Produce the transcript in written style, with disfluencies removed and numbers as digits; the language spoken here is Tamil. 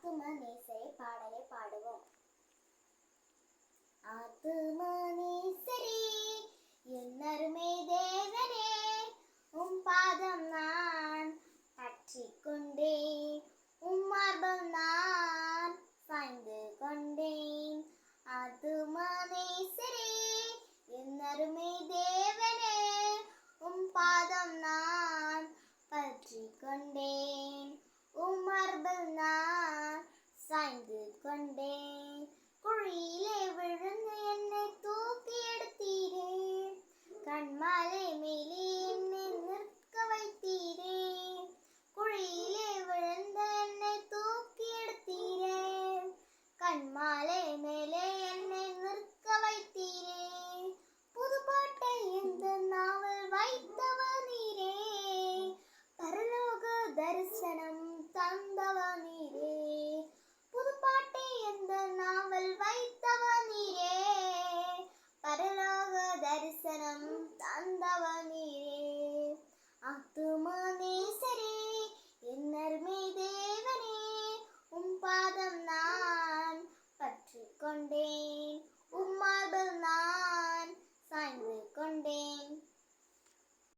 ஆத்துமநேசரே பாடலை பாடுவோம். ஆத்துமநேசரே என் அருமை தேவனே, உம் பாதம் நான் பற்றிக் கொண்டேன், உம் மார்பம் நான் சாய்ந்து கொண்டேன். ஆத்துமநேசரே என் அருமை தேவனே, உம் பாதம் நான் பற்றிக் கொண்டேன், உம் மார்பம் நான் சாய்ந்து கொண்டேன். குழியிலே விழுந்து என்னை தூக்கி எடுத்தீரே, கண்மாலை மேலே என்னை நிற்க வைத்தீரே. குழியிலே விழுந்து என்னை தூக்கி எடுத்தீரே, கண்மாலை மேலே என்னை நிற்க வைத்தீரே. புதுப்பாட்டை இந்த நாவல் வைத்தவர் நீரே, பரலோக தரிசனம் தந்தவர் நீரே. புதுப்பாட்டை இந்த நாவல் வைத்தவர் நீரே, பரலோக தரிசனம் தந்தவர் நீரே. ஆத்துமநேசரே என் அருமை தேவனே, உம் பாதம் நான் பற்றிக் கொண்டேன்,